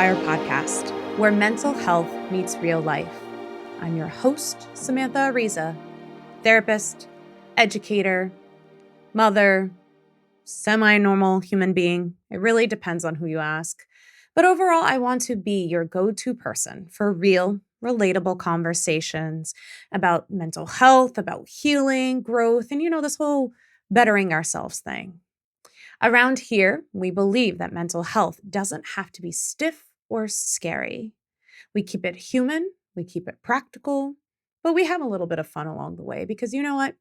Fire podcast, where mental health meets real life. I'm your host, Samantha Ariza, therapist, educator, mother, semi-normal human being. It really depends on who you ask. But overall, I want to be your go-to person for real, relatable conversations about mental health, about healing, growth, and this whole bettering ourselves thing. Around here, we believe that mental health doesn't have to be stiff or scary. We keep it human, we keep it practical, but we have a little bit of fun along the way because you know what?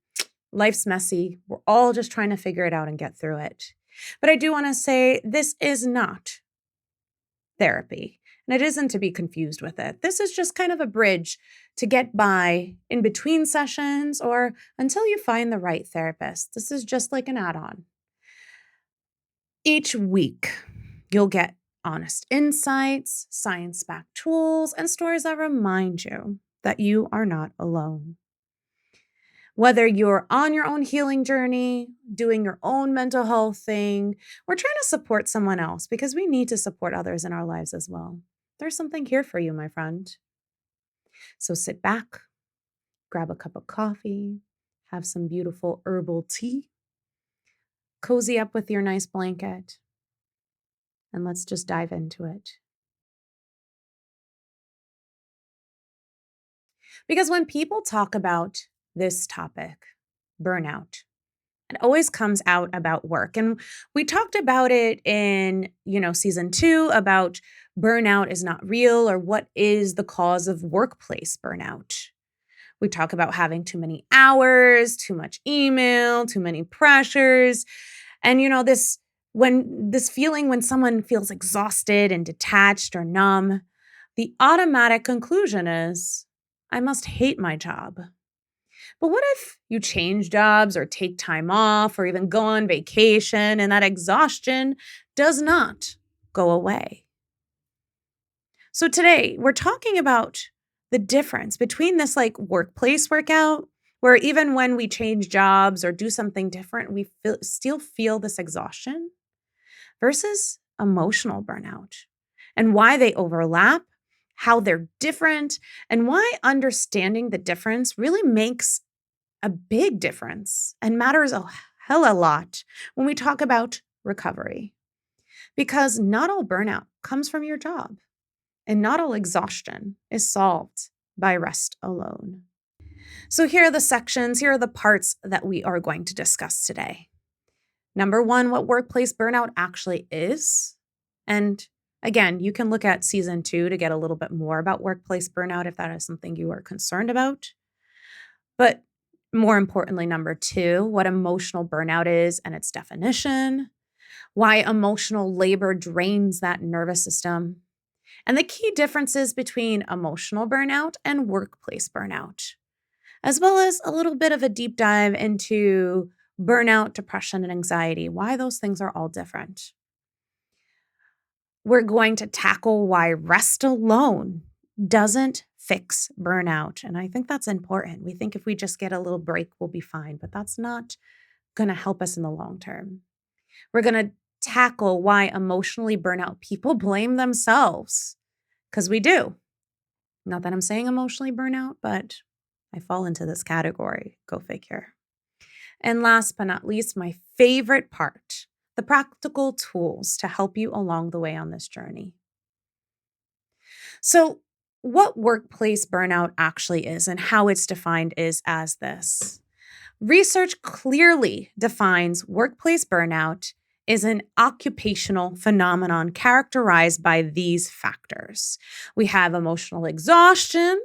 Life's messy. We're all just trying to figure it out and get through it. But I do want to say this is not therapy, and it isn't to be confused with it. This is just kind of a bridge to get by in between sessions or until you find the right therapist. This is just like an add-on. Each week, you'll get honest insights, science-backed tools, and stories that remind you that you are not alone. Whether you're on your own healing journey, doing your own mental health thing, or trying to support someone else, because we need to support others in our lives as well. There's something here for you, my friend. So sit back, grab a cup of coffee, have some beautiful herbal tea, cozy up with your nice blanket, and let's just dive into it. Because when people talk about this topic, burnout, it always comes out about work. And we talked about it in, season 2 about burnout is not real or what is the cause of workplace burnout. We talk about having too many hours, too much email, too many pressures. And this feeling when someone feels exhausted and detached or numb, the automatic conclusion is, I must hate my job. But what if you change jobs or take time off or even go on vacation and that exhaustion does not go away? So today we're talking about the difference between this workplace workout, where even when we change jobs or do something different, we still feel this exhaustion, versus emotional burnout, and why they overlap, how they're different, and why understanding the difference really makes a big difference and matters a hell a lot when we talk about recovery. Because not all burnout comes from your job, and not all exhaustion is solved by rest alone. So here are the parts that we are going to discuss today. Number 1, what workplace burnout actually is. And again, you can look at season 2 to get a little bit more about workplace burnout if that is something you are concerned about. But more importantly, number 2, what emotional burnout is and its definition, why emotional labor drains that nervous system, and the key differences between emotional burnout and workplace burnout, as well as a little bit of a deep dive into burnout, depression, and anxiety, why those things are all different. We're going to tackle why rest alone doesn't fix burnout. And I think that's important. We think if we just get a little break, we'll be fine, but that's not going to help us in the long term. We're going to tackle why emotionally burnout people blame themselves, because we do. Not that I'm saying emotionally burnout, but I fall into this category. Go figure. And last but not least, my favorite part, the practical tools to help you along the way on this journey. So, what workplace burnout actually is and how it's defined is as this. Research clearly defines workplace burnout is an occupational phenomenon characterized by these factors. We have emotional exhaustion.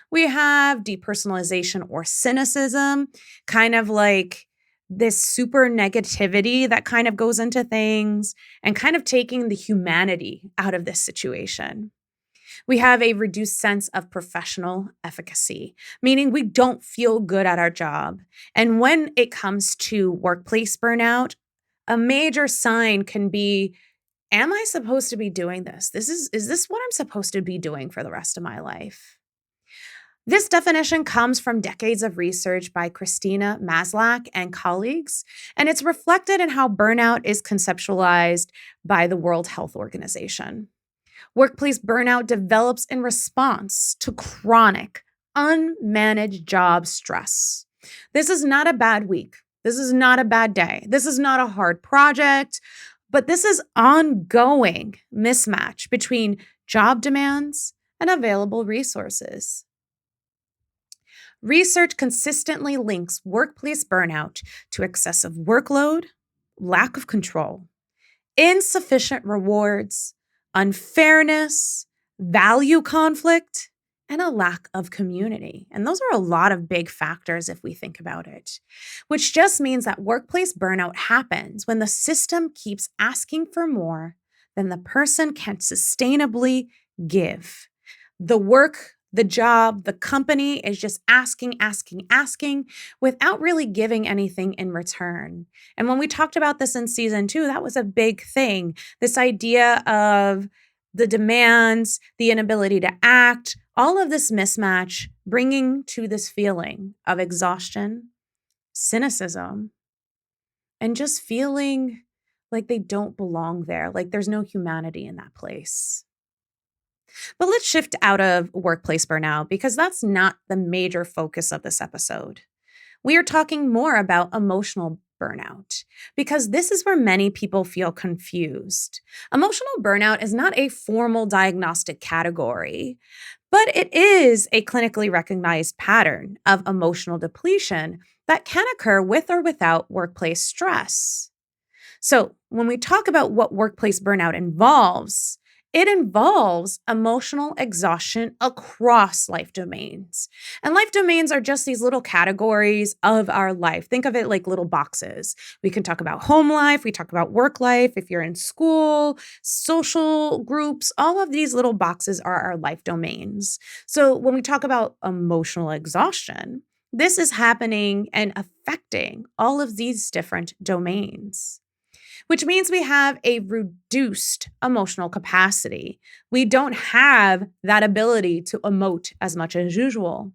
We have depersonalization or cynicism, kind of like this super negativity that kind of goes into things and kind of taking the humanity out of this situation. We have a reduced sense of professional efficacy, meaning we don't feel good at our job. And when it comes to workplace burnout, a major sign can be, am I supposed to be doing this? Is this what I'm supposed to be doing for the rest of my life? This definition comes from decades of research by Christina Maslach and colleagues, and it's reflected in how burnout is conceptualized by the World Health Organization. Workplace burnout develops in response to chronic, unmanaged job stress. This is not a bad week. This is not a bad day. This is not a hard project, but this is ongoing mismatch between job demands and available resources. Research consistently links workplace burnout to excessive workload, lack of control, insufficient rewards, unfairness, value conflict, and a lack of community. And those are a lot of big factors if we think about it, which just means that workplace burnout happens when the system keeps asking for more than the person can sustainably give. The work, the job, the company is just asking without really giving anything in return. And when we talked about this in season 2, that was a big thing. This idea of the demands, the inability to act, all of this mismatch bringing to this feeling of exhaustion, cynicism, and just feeling like they don't belong there, like there's no humanity in that place. But let's shift out of workplace burnout because that's not the major focus of this episode. We are talking more about emotional burnout because this is where many people feel confused. Emotional burnout is not a formal diagnostic category, but it is a clinically recognized pattern of emotional depletion that can occur with or without workplace stress. So, when we talk about what workplace burnout involves, it involves emotional exhaustion across life domains. And life domains are just these little categories of our life. Think of it like little boxes. We can talk about home life, we talk about work life, if you're in school, social groups, all of these little boxes are our life domains. So when we talk about emotional exhaustion, this is happening and affecting all of these different domains, which means we have a reduced emotional capacity. We don't have that ability to emote as much as usual,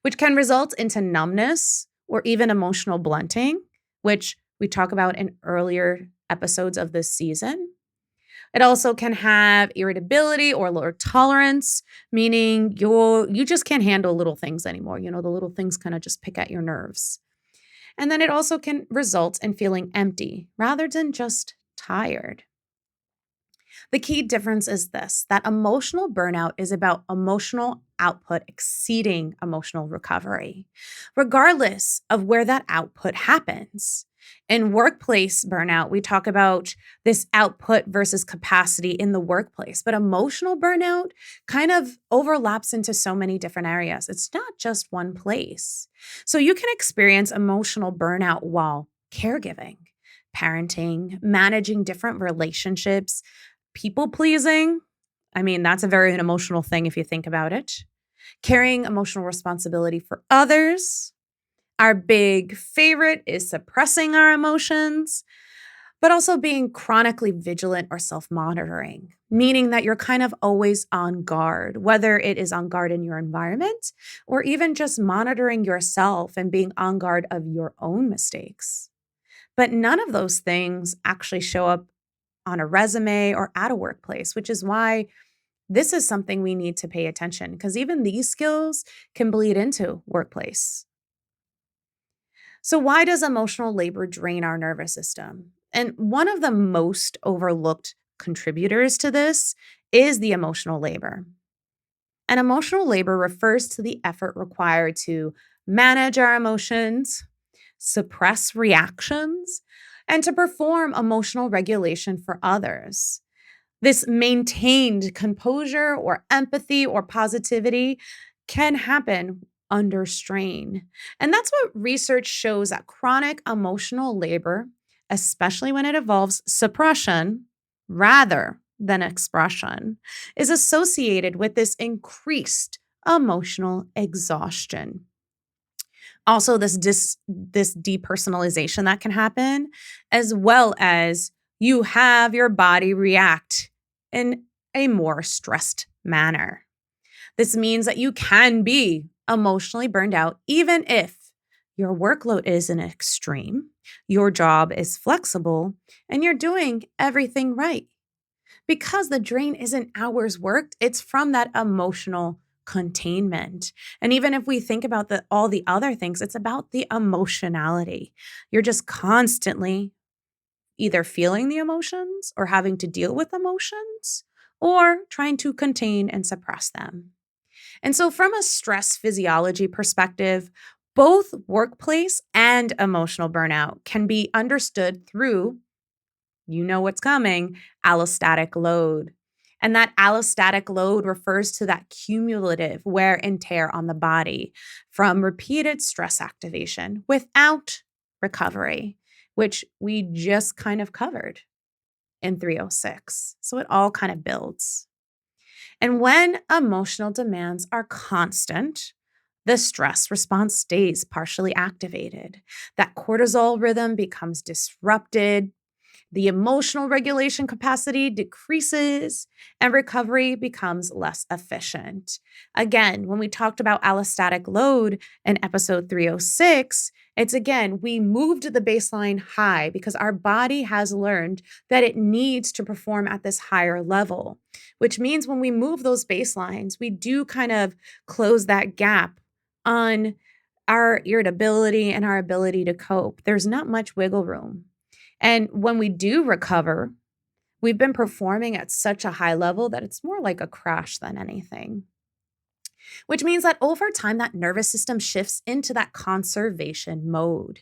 which can result into numbness or even emotional blunting, which we talk about in earlier episodes of this season. It also can have irritability or lower tolerance, meaning you just can't handle little things anymore. The little things kind of just pick at your nerves. And then it also can result in feeling empty rather than just tired. The key difference is this, that emotional burnout is about emotional output exceeding emotional recovery, regardless of where that output happens. In workplace burnout, we talk about this output versus capacity in the workplace, but emotional burnout kind of overlaps into so many different areas. It's not just one place. So you can experience emotional burnout while caregiving, parenting, managing different relationships, people pleasing. I mean, that's a very emotional thing if you think about it. Carrying emotional responsibility for others. Our big favorite is suppressing our emotions, but also being chronically vigilant or self-monitoring, meaning that you're kind of always on guard, whether it is on guard in your environment or even just monitoring yourself and being on guard of your own mistakes. But none of those things actually show up on a resume or at a workplace, which is why this is something we need to pay attention because even these skills can bleed into workplace. So why does emotional labor drain our nervous system? And one of the most overlooked contributors to this is the emotional labor. And emotional labor refers to the effort required to manage our emotions, suppress reactions, and to perform emotional regulation for others. This maintained composure or empathy or positivity can happen under strain. And that's what research shows that chronic emotional labor, especially when it involves suppression rather than expression, is associated with this increased emotional exhaustion. Also, this depersonalization that can happen, as well as you have your body react in a more stressed manner. This means that you can be emotionally burned out even if your workload isn't extreme, your job is flexible, and you're doing everything right. because the drain isn't hours worked, it's from that emotional containment. And even if we think about all the other things, it's about the emotionality. You're just constantly either feeling the emotions or having to deal with emotions or trying to contain and suppress them. And so, from a stress physiology perspective, both workplace and emotional burnout can be understood through, you know what's coming, allostatic load. And that allostatic load refers to that cumulative wear and tear on the body from repeated stress activation without recovery, which we just kind of covered in 306. So it all kind of builds. And when emotional demands are constant, the stress response stays partially activated. That cortisol rhythm becomes disrupted. The emotional regulation capacity decreases and recovery becomes less efficient. Again, when we talked about allostatic load in episode 306, it's again, we moved the baseline high because our body has learned that it needs to perform at this higher level, which means when we move those baselines, we do kind of close that gap on our irritability and our ability to cope. There's not much wiggle room. And when we do recover, we've been performing at such a high level that it's more like a crash than anything, which means that over time, that nervous system shifts into that conservation mode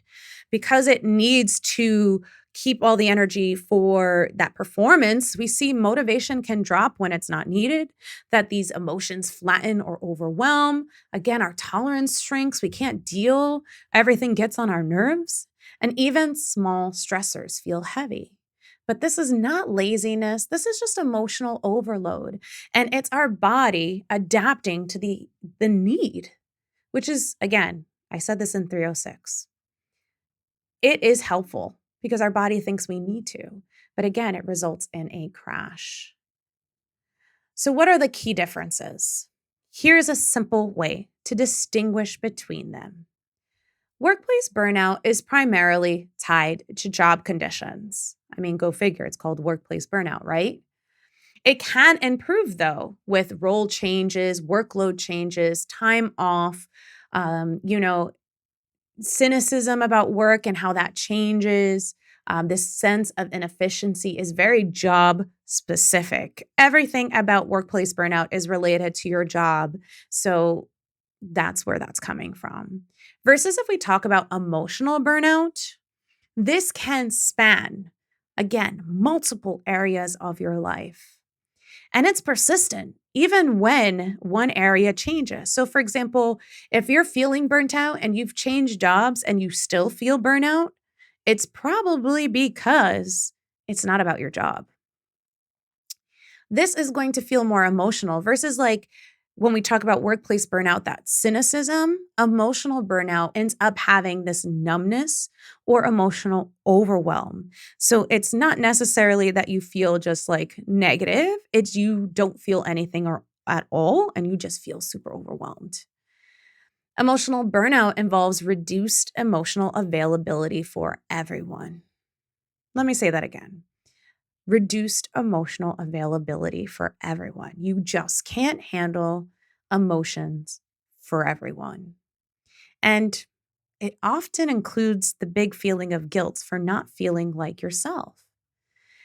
because it needs to keep all the energy for that performance. We see motivation can drop when it's not needed, that these emotions flatten or overwhelm. Again, our tolerance shrinks. We can't deal. Everything gets on our nerves. And even small stressors feel heavy. But this is not laziness. This is just emotional overload. And it's our body adapting to the need, which is, again, I said this in 306. It is helpful because our body thinks we need to. But again, it results in a crash. So what are the key differences? Here's a simple way to distinguish between them. Workplace burnout is primarily tied to job conditions. I mean, go figure, it's called workplace burnout, right? It can improve, though, with role changes, workload changes, time off, cynicism about work and how that changes. This sense of inefficiency is very job specific. Everything about workplace burnout is related to your job. So that's where that's coming from. Versus if we talk about emotional burnout, this can span, again, multiple areas of your life. And it's persistent, even when one area changes. So, for example, if you're feeling burnt out and you've changed jobs and you still feel burnout, it's probably because it's not about your job. This is going to feel more emotional versus like when we talk about workplace burnout, that cynicism, emotional burnout ends up having this numbness or emotional overwhelm. So it's not necessarily that you feel just like negative. It's you don't feel anything or at all, and you just feel super overwhelmed. Emotional burnout involves reduced emotional availability for everyone. Let me say that again. Reduced emotional availability for everyone. You just can't handle emotions for everyone. And it often includes the big feeling of guilt for not feeling like yourself.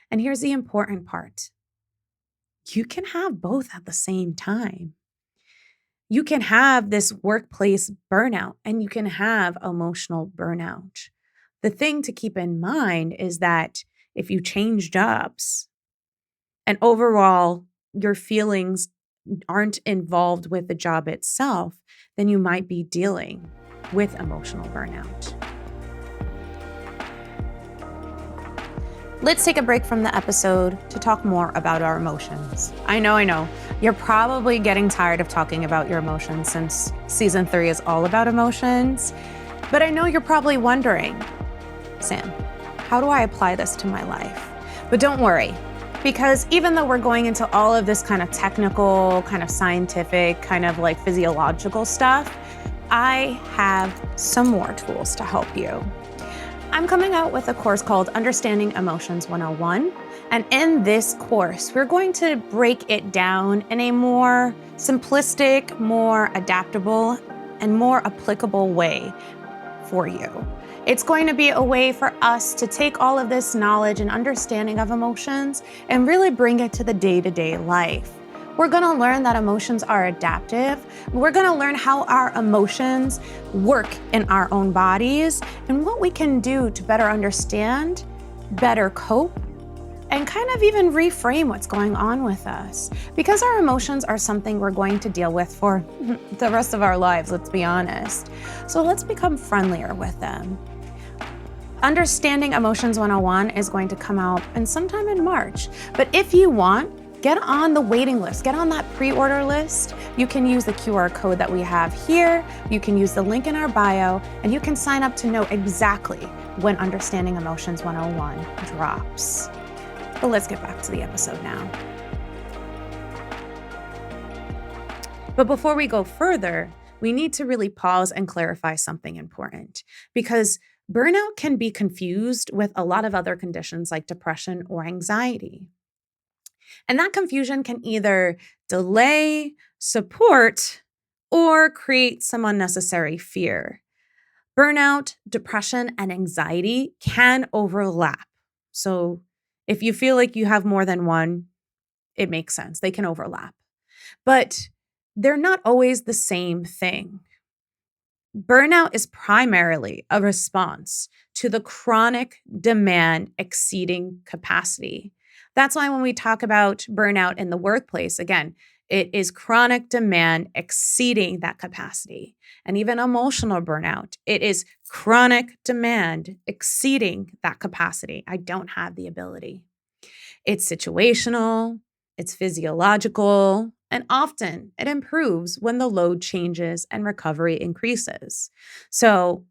And here's the important part. You can have both at the same time. You can have this workplace burnout and you can have emotional burnout. The thing to keep in mind is that if you change jobs and overall your feelings aren't involved with the job itself, then you might be dealing with emotional burnout. Let's take a break from the episode to talk more about our emotions. I know. You're probably getting tired of talking about your emotions since season 3 is all about emotions. But I know you're probably wondering, Sam, how do I apply this to my life? But don't worry, because even though we're going into all of this kind of technical, kind of scientific, kind of like physiological stuff, I have some more tools to help you. I'm coming out with a course called Understanding Emotions 101, And in this course, we're going to break it down in a more simplistic, more adaptable, and more applicable way for you. It's going to be a way for us to take all of this knowledge and understanding of emotions and really bring it to the day-to-day life. We're going to learn that emotions are adaptive. We're going to learn how our emotions work in our own bodies and what we can do to better understand, better cope, and kind of even reframe what's going on with us. Because our emotions are something we're going to deal with for the rest of our lives, let's be honest. So let's become friendlier with them. Understanding Emotions 101 is going to come out sometime in March. But if you want, get on the waiting list, get on that pre-order list. You can use the QR code that we have here. You can use the link in our bio, and you can sign up to know exactly when Understanding Emotions 101 drops. But let's get back to the episode now. But before we go further, we need to really pause and clarify something important, because burnout can be confused with a lot of other conditions like depression or anxiety. And that confusion can either delay, support, or create some unnecessary fear. Burnout, depression, and anxiety can overlap. So if you feel like you have more than one, it makes sense. They can overlap. But they're not always the same thing. Burnout is primarily a response to the chronic demand exceeding capacity. That's why when we talk about burnout in the workplace, again, it is chronic demand exceeding that capacity. And even emotional burnout, it is chronic demand exceeding that capacity. I don't have the ability. It's situational, it's physiological, and often it improves when the load changes and recovery increases. So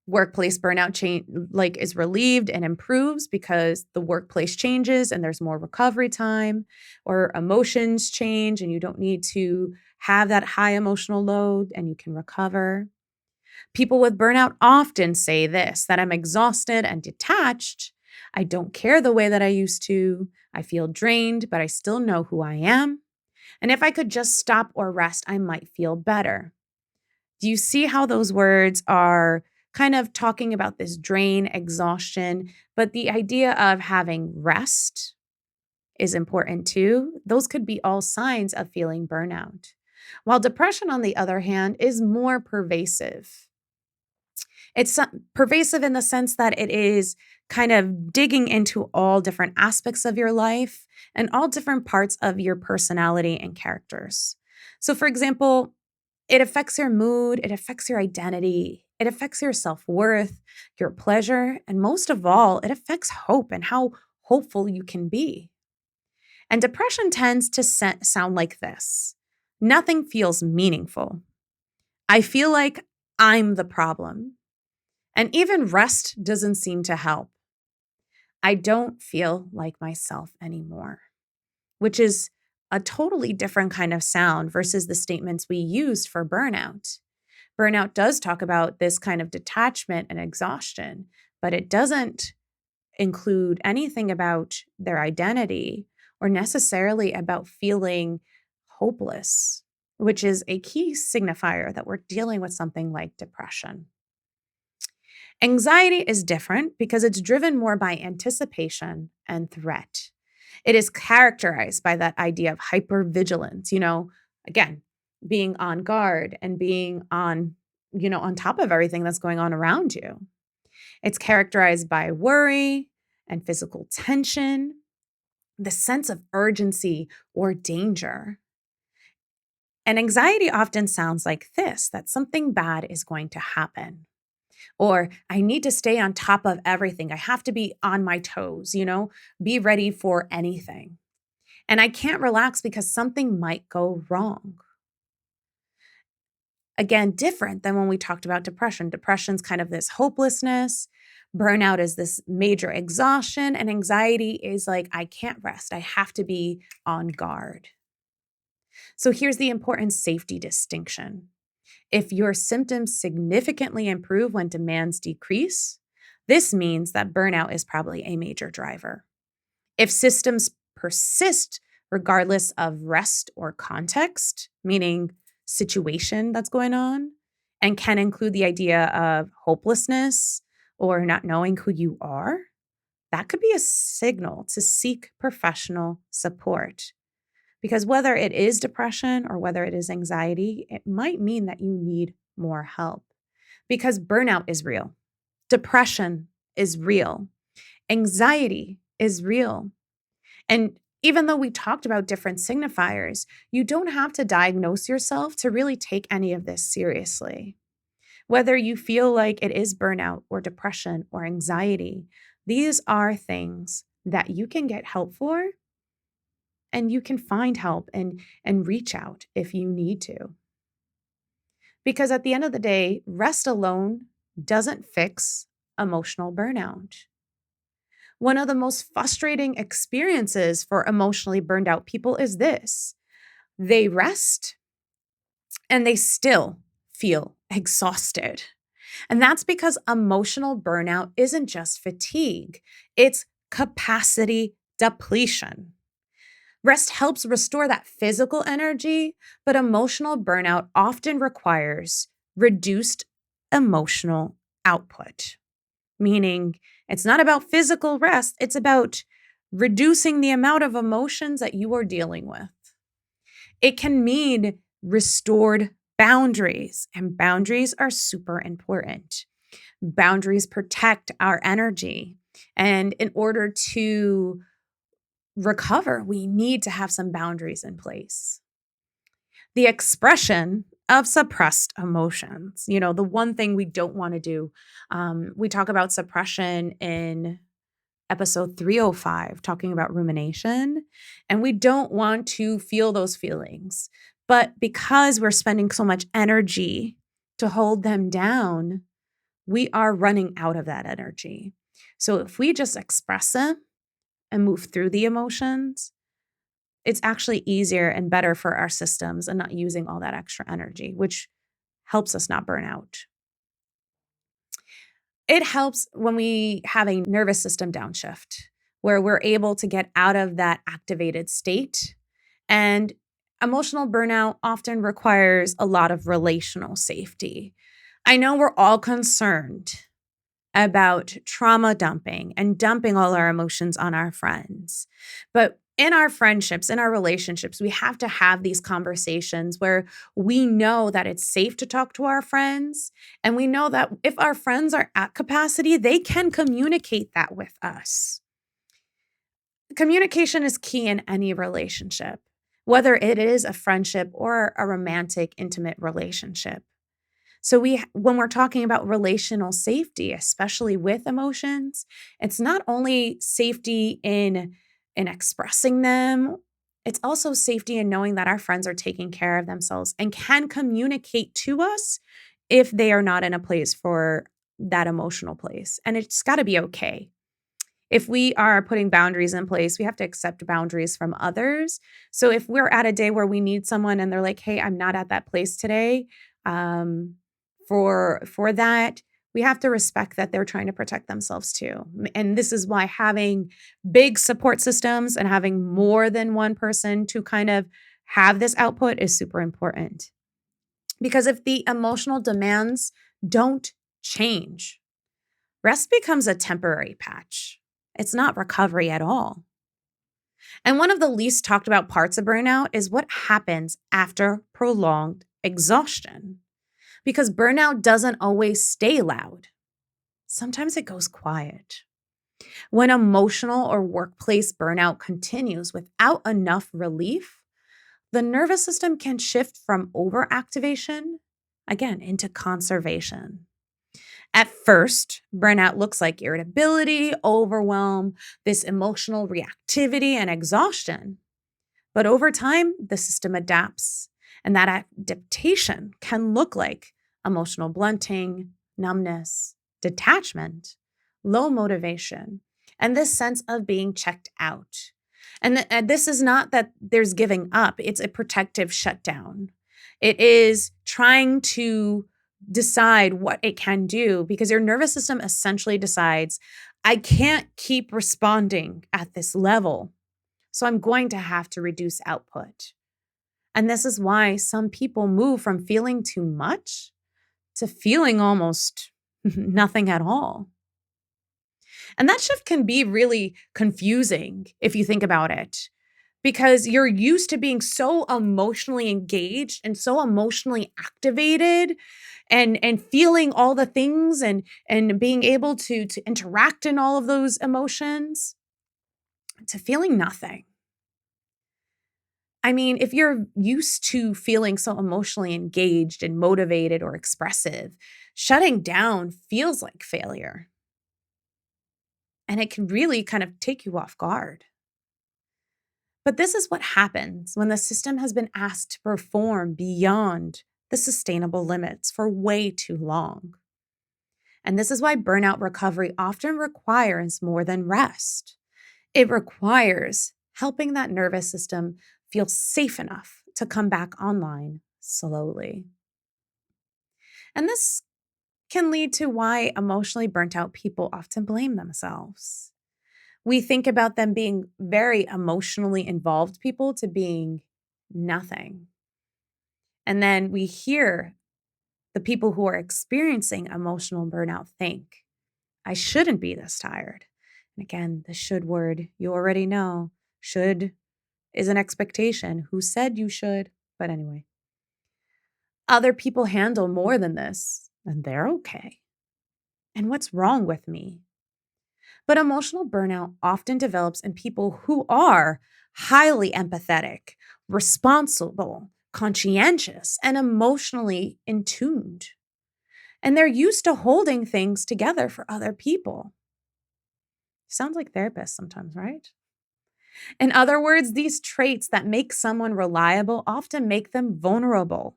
workplace burnout is relieved and improves because the workplace changes and there's more recovery time, or emotions change and you don't need to have that high emotional load and you can recover. People with burnout often say this, that I'm exhausted and detached. I don't care the way that I used to. I feel drained, but I still know who I am. And if I could just stop or rest, I might feel better. Do you see how those words are kind of talking about this drain, exhaustion, but the idea of having rest is important too? Those could be all signs of feeling burnout. While depression, on the other hand, is more pervasive. It's pervasive in the sense that it is kind of digging into all different aspects of your life and all different parts of your personality and characters. So, for example, it affects your mood, it affects your identity, it affects your self-worth, your pleasure, and most of all, it affects hope and how hopeful you can be. And depression tends to sound like this: nothing feels meaningful. I feel like I'm the problem. And even rest doesn't seem to help. I don't feel like myself anymore, which is a totally different kind of sound versus the statements we used for burnout. Burnout does talk about this kind of detachment and exhaustion, but it doesn't include anything about their identity or necessarily about feeling hopeless, which is a key signifier that we're dealing with something like depression. Anxiety is different because it's driven more by anticipation and threat. It is characterized by that idea of hypervigilance, again, being on guard and being on top of everything that's going on around you. It's characterized by worry and physical tension, the sense of urgency or danger. And anxiety often sounds like this, that something bad is going to happen. Or I need to stay on top of everything. I have to be on my toes, be ready for anything. And I can't relax because something might go wrong. Again, different than when we talked about depression. Depression's kind of this hopelessness. Burnout is this major exhaustion. And anxiety is like, I can't rest. I have to be on guard. So here's the important safety distinction. If your symptoms significantly improve when demands decrease, this means that burnout is probably a major driver. If systems persist regardless of rest or context, meaning situation that's going on, and can include the idea of hopelessness or not knowing who you are, that could be a signal to seek professional support. Because whether it is depression or whether it is anxiety, it might mean that you need more help. Because burnout is real, depression is real, anxiety is real. And even though we talked about different signifiers, you don't have to diagnose yourself to really take any of this seriously. Whether you feel like it is burnout or depression or anxiety, these are things that you can get help for, and you can find help and reach out if you need to. Because at the end of the day, rest alone doesn't fix emotional burnout. One of the most frustrating experiences for emotionally burned out people is this: they rest and they still feel exhausted. And that's because emotional burnout isn't just fatigue, it's capacity depletion. Rest helps restore that physical energy, but emotional burnout often requires reduced emotional output, meaning it's not about physical rest, it's about reducing the amount of emotions that you are dealing with. It can mean restored boundaries, and boundaries are super important. Boundaries protect our energy. And in order to recover, we need to have some boundaries in place. The expression of suppressed emotions, the one thing we don't want to do. We talk about suppression in episode 305, talking about rumination, and we don't want to feel those feelings. But because we're spending so much energy to hold them down, we are running out of that energy. So if we just express them and move through the emotions, it's actually easier and better for our systems and not using all that extra energy, which helps us not burn out. It helps when we have a nervous system downshift, where we're able to get out of that activated state. And emotional burnout often requires a lot of relational safety. I know we're all concerned about trauma dumping and dumping all our emotions on our friends. But in our friendships, in our relationships, we have to have these conversations where we know that it's safe to talk to our friends. And we know that if our friends are at capacity, they can communicate that with us. Communication is key in any relationship, whether it is a friendship or a romantic, intimate relationship. So when we're talking about relational safety, especially with emotions, it's not only safety in expressing them, it's also safety in knowing that our friends are taking care of themselves and can communicate to us if they are not in a place for that emotional place. And it's got to be okay. If we are putting boundaries in place, we have to accept boundaries from others. So if we're at a day where we need someone and they're like, "Hey, I'm not at that place today," for that, we have to respect that they're trying to protect themselves too. And this is why having big support systems and having more than one person to kind of have this output is super important. Because if the emotional demands don't change, rest becomes a temporary patch. It's not recovery at all. And one of the least talked about parts of burnout is what happens after prolonged exhaustion. Because burnout doesn't always stay loud. Sometimes it goes quiet. When emotional or workplace burnout continues without enough relief, the nervous system can shift from overactivation, again, into conservation. At first, burnout looks like irritability, overwhelm, this emotional reactivity, and exhaustion. But over time, the system adapts, and that adaptation can look like emotional blunting, numbness, detachment, low motivation, and this sense of being checked out. And this is not that there's giving up, it's a protective shutdown. It is trying to decide what it can do because your nervous system essentially decides, I can't keep responding at this level. So I'm going to have to reduce output. And this is why some people move from feeling too much to feeling almost nothing at all. And that shift can be really confusing if you think about it, because you're used to being so emotionally engaged and so emotionally activated and feeling all the things and being able to interact in all of those emotions to feeling nothing. I mean, if you're used to feeling so emotionally engaged and motivated or expressive, shutting down feels like failure. And it can really kind of take you off guard. But this is what happens when the system has been asked to perform beyond the sustainable limits for way too long. And this is why burnout recovery often requires more than rest. It requires helping that nervous system feel safe enough to come back online slowly. And this can lead to why emotionally burnt out people often blame themselves. We think about them being very emotionally involved people to being nothing. And then we hear the people who are experiencing emotional burnout think, I shouldn't be this tired. And again, the should word, you already know, should is an expectation. Who said you should? But anyway, other people handle more than this, and they're okay. And what's wrong with me? But emotional burnout often develops in people who are highly empathetic, responsible, conscientious, and emotionally in tuned. And they're used to holding things together for other people. Sounds like therapists sometimes, right? In other words, these traits that make someone reliable often make them vulnerable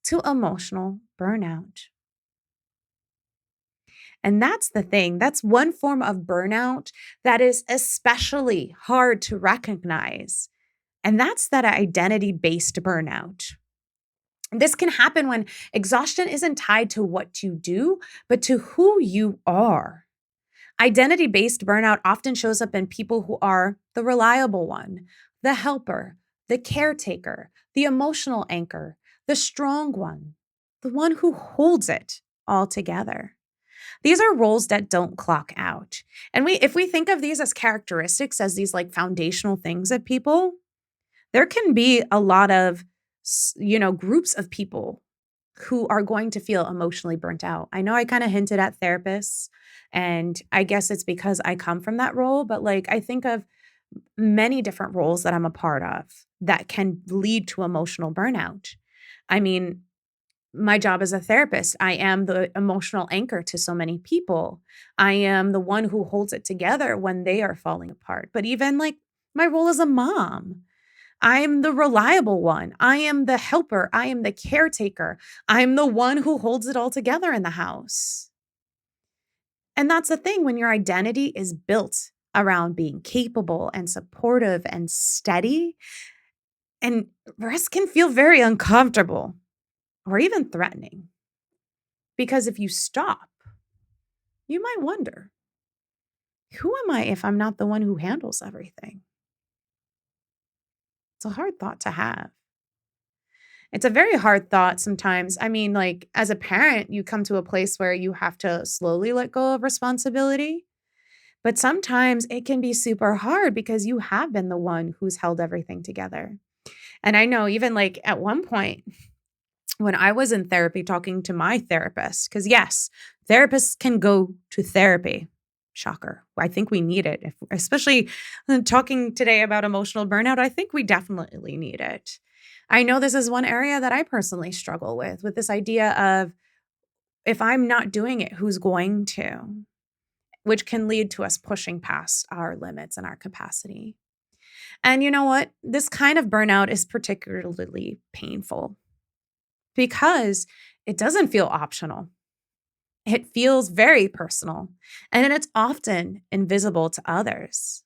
to emotional burnout. And that's the thing. That's one form of burnout that is especially hard to recognize. And that's that identity based burnout. This can happen when exhaustion isn't tied to what you do, but to who you are. Identity based burnout often shows up in people who are the reliable one, the helper, the caretaker, the emotional anchor, the strong one, the one who holds it all together. These are roles that don't clock out. And if we think of these as characteristics, as these like foundational things of people, there can be a lot of, groups of people who are going to feel emotionally burnt out. I know I kind of hinted at therapists, and I guess it's because I come from that role, but like I think of many different roles that I'm a part of that can lead to emotional burnout. I mean, my job as a therapist, I am the emotional anchor to so many people. I am the one who holds it together when they are falling apart. But even like my role as a mom, I'm the reliable one. I am the helper. I am the caretaker. I'm the one who holds it all together in the house. And that's the thing when your identity is built around being capable and supportive and steady, and rest can feel very uncomfortable or even threatening. Because if you stop, you might wonder, who am I if I'm not the one who handles everything? It's a hard thought to have. It's a very hard thought sometimes. I mean, like as a parent, you come to a place where you have to slowly let go of responsibility. But sometimes it can be super hard because you have been the one who's held everything together. And I know even like at one point when I was in therapy talking to my therapist, because yes, therapists can go to therapy. Shocker. I think we need it, especially talking today about emotional burnout. I think we definitely need it. I know this is one area that I personally struggle with this idea of if I'm not doing it, who's going to? Which can lead to us pushing past our limits and our capacity. And you know what? This kind of burnout is particularly painful because it doesn't feel optional. It feels very personal, and it's often invisible to others.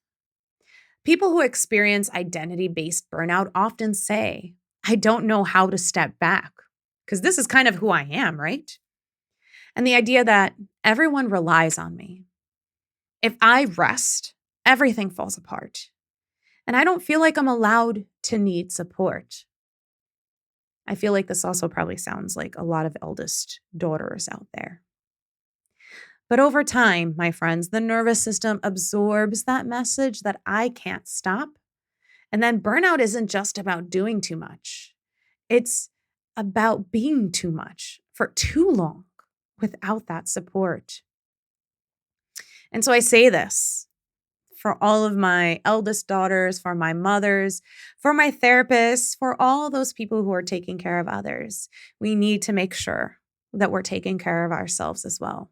People who experience identity based burnout often say, I don't know how to step back because this is kind of who I am, right? And the idea that everyone relies on me. If I rest, everything falls apart. And I don't feel like I'm allowed to need support. I feel like this also probably sounds like a lot of eldest daughters out there. But over time, my friends, the nervous system absorbs that message that I can't stop. And then burnout isn't just about doing too much, it's about being too much for too long without that support. And so I say this for all of my eldest daughters, for my mothers, for my therapists, for all those people who are taking care of others. We need to make sure that we're taking care of ourselves as well,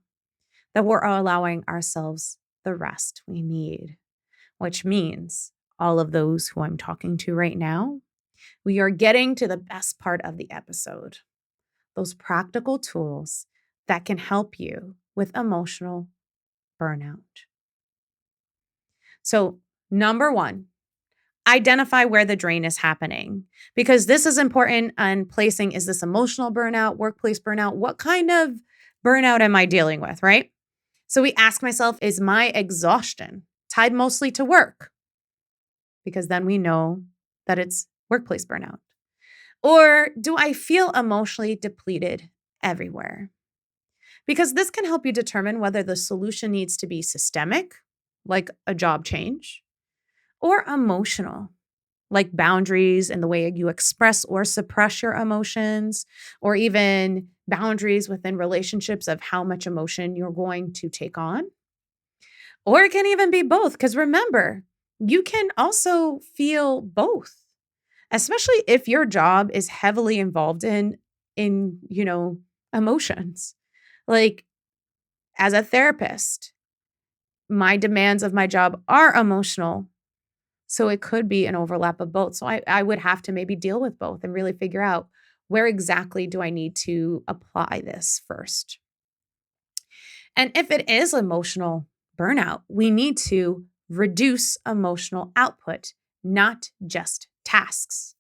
that we're allowing ourselves the rest we need, which means all of those who I'm talking to right now, we are getting to the best part of the episode, those practical tools that can help you with emotional burnout. So, number one, identify where the drain is happening because this is important on placing, is this emotional burnout, workplace burnout? What kind of burnout am I dealing with, right? So we ask myself, is my exhaustion tied mostly to work? Because then we know that it's workplace burnout. Or do I feel emotionally depleted everywhere? Because this can help you determine whether the solution needs to be systemic, like a job change, or emotional, like boundaries and the way you express or suppress your emotions, or even boundaries within relationships of how much emotion you're going to take on. Or it can even be both, because remember, you can also feel both, especially if your job is heavily involved in emotions. Like as a therapist, my demands of my job are emotional. So it could be an overlap of both. So I would have to maybe deal with both and really figure out where exactly do I need to apply this first. And if it is emotional burnout, we need to reduce emotional output, not just tasks.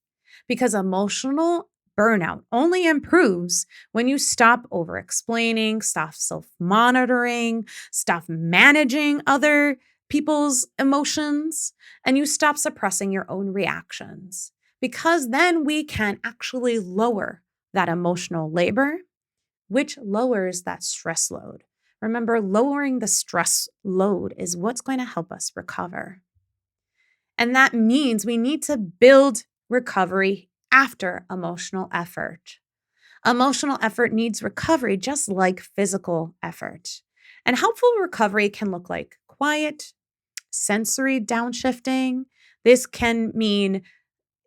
Because emotional burnout only improves when you stop over explaining, stop self monitoring, stop managing other people's emotions, and you stop suppressing your own reactions. Because then we can actually lower that emotional labor, which lowers that stress load. Remember, lowering the stress load is what's going to help us recover. And that means we need to build recovery after emotional effort. Emotional effort needs recovery just like physical effort. And helpful recovery can look like quiet, sensory downshifting. This can mean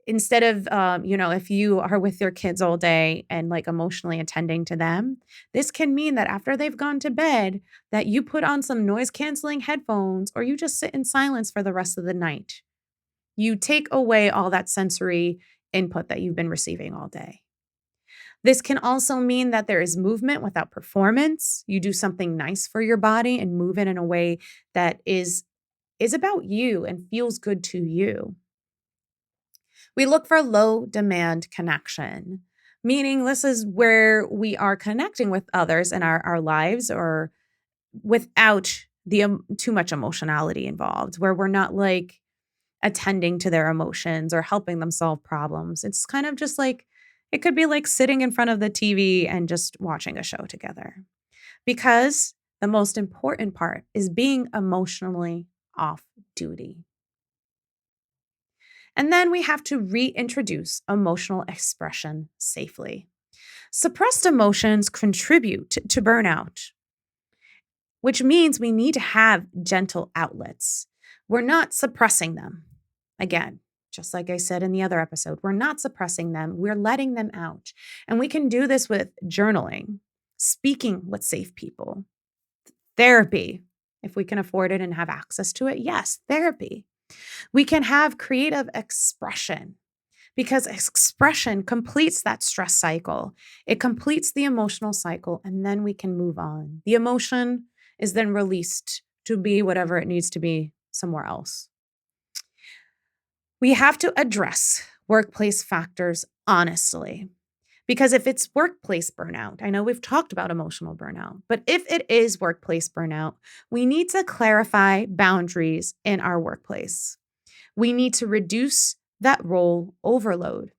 instead of, if you are with your kids all day and like emotionally attending to them, this can mean that after they've gone to bed, that you put on some noise canceling headphones or you just sit in silence for the rest of the night. You take away all that sensory input that you've been receiving all day. This can also mean that there is movement without performance. You do something nice for your body and move it in a way that is about you and feels good to you. We look for low demand connection, meaning this is where we are connecting with others in our lives or without the too much emotionality involved, where we're not like attending to their emotions or helping them solve problems. It's kind of just like, it could be like sitting in front of the TV and just watching a show together. Because the most important part is being emotionally off duty. And then we have to reintroduce emotional expression safely. Suppressed emotions contribute to burnout, which means we need to have gentle outlets. We're not suppressing them. Again, just like I said in the other episode, we're not suppressing them, we're letting them out. And we can do this with journaling, speaking with safe people, therapy, if we can afford it and have access to it. Yes, therapy. We can have creative expression because expression completes that stress cycle. It completes the emotional cycle, and then we can move on. The emotion is then released to be whatever it needs to be somewhere else. We have to address workplace factors honestly Because if it's workplace burnout, I know we've talked about emotional burnout, but if it is workplace burnout, we need to clarify boundaries in our workplace. We need to reduce that role overload.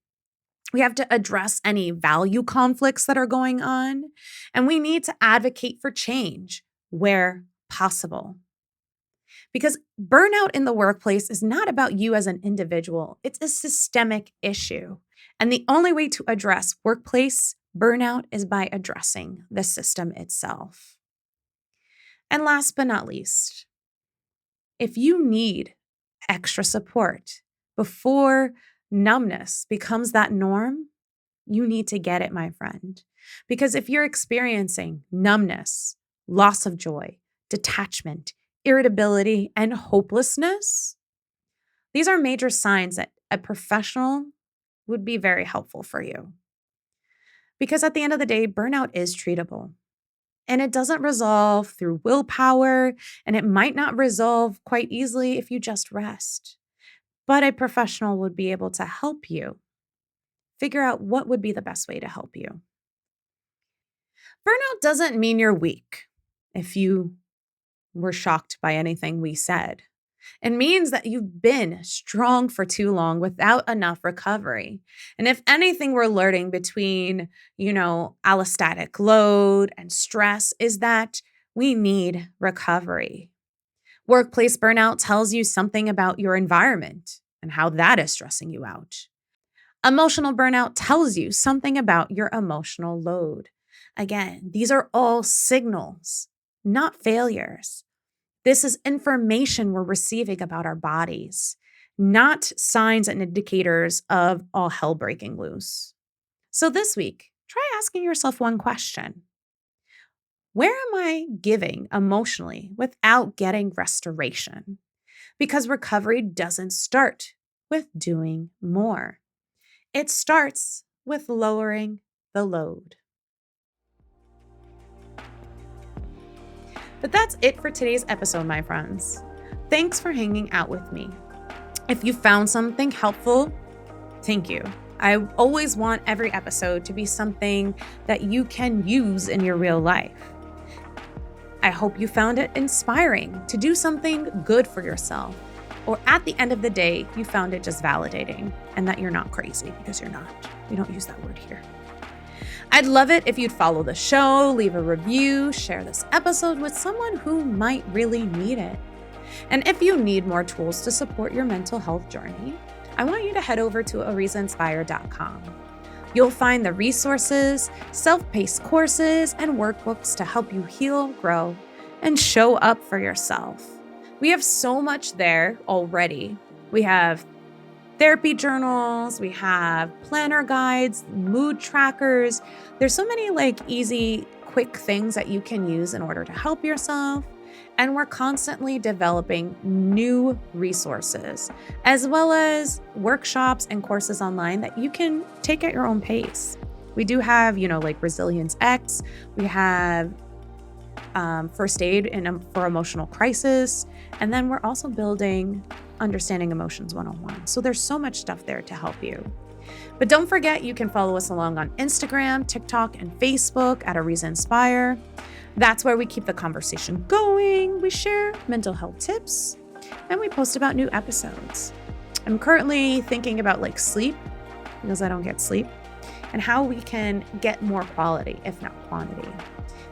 We have to address any value conflicts that are going on, and we need to advocate for change where possible. Because burnout in the workplace is not about you as an individual, it's a systemic issue. And the only way to address workplace burnout is by addressing the system itself. And last but not least, if you need extra support before numbness becomes that norm, you need to get it, my friend. Because if you're experiencing numbness, loss of joy, detachment, irritability, and hopelessness, these are major signs that a professional would be very helpful for you. Because at the end of the day, burnout is treatable. And it doesn't resolve through willpower, and it might not resolve quite easily if you just rest. But a professional would be able to help you figure out what would be the best way to help you. Burnout doesn't mean you're weak if you were shocked by anything we said. It means that you've been strong for too long without enough recovery. And if anything we're learning between, allostatic load and stress is that we need recovery. Workplace burnout tells you something about your environment and how that is stressing you out. Emotional burnout tells you something about your emotional load. Again, these are all signals, not failures. This is information we're receiving about our bodies, not signs and indicators of all hell breaking loose. So this week, try asking yourself one question. Where am I giving emotionally without getting restoration? Because recovery doesn't start with doing more. It starts with lowering the load. But that's it for today's episode, my friends. Thanks for hanging out with me. If you found something helpful, thank you. I always want every episode to be something that you can use in your real life. I hope you found it inspiring to do something good for yourself. Or at the end of the day, you found it just validating and that you're not crazy, because you're not. We don't use that word here. I'd love it if you'd follow the show, leave a review, share this episode with someone who might really need it. And if you need more tools to support your mental health journey, I want you to head over to arizainspire.com. You'll find the resources, self-paced courses, and workbooks to help you heal, grow, and show up for yourself. We have so much there already. We have therapy journals, we have planner guides, mood trackers. There's so many easy, quick things that you can use in order to help yourself. And we're constantly developing new resources, as well as workshops and courses online that you can take at your own pace. We do have, Resilience X. We have first aid for emotional crisis. And then we're also building Understanding Emotions 101. So there's so much stuff there to help you. But don't forget, you can follow us along on Instagram, TikTok, and Facebook at Ariza Inspire. That's where we keep the conversation going. We share mental health tips, and we post about new episodes. I'm currently thinking about sleep, because I don't get sleep, and how we can get more quality, if not quantity.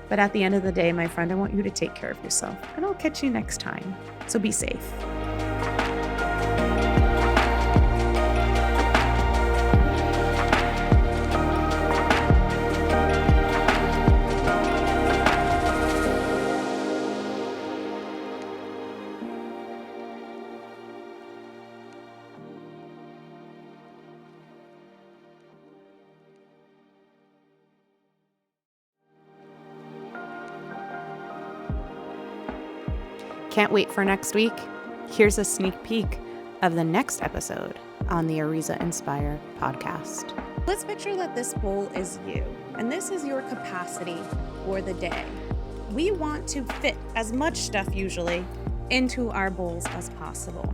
But at the end of the day, my friend, I want you to take care of yourself, and I'll catch you next time. So be safe. Can't wait for next week? Here's a sneak peek of the next episode on the Ariza Inspire podcast. Let's picture that this bowl is you, and this is your capacity for the day. We want to fit as much stuff usually into our bowls as possible.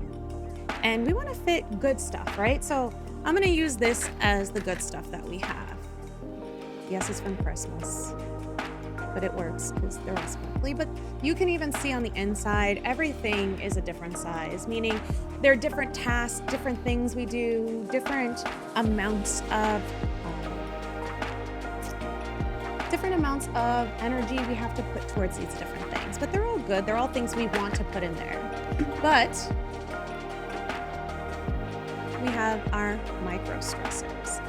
And we want to fit good stuff, right? So I'm going to use this as the good stuff that we have. Yes, it's from Christmas, but it works because they're all sparkly. But you can even see on the inside, everything is a different size, meaning there are different tasks, different things we do, different amounts of energy we have to put towards these different things. But they're all good. They're all things we want to put in there. But we have our micro stressors.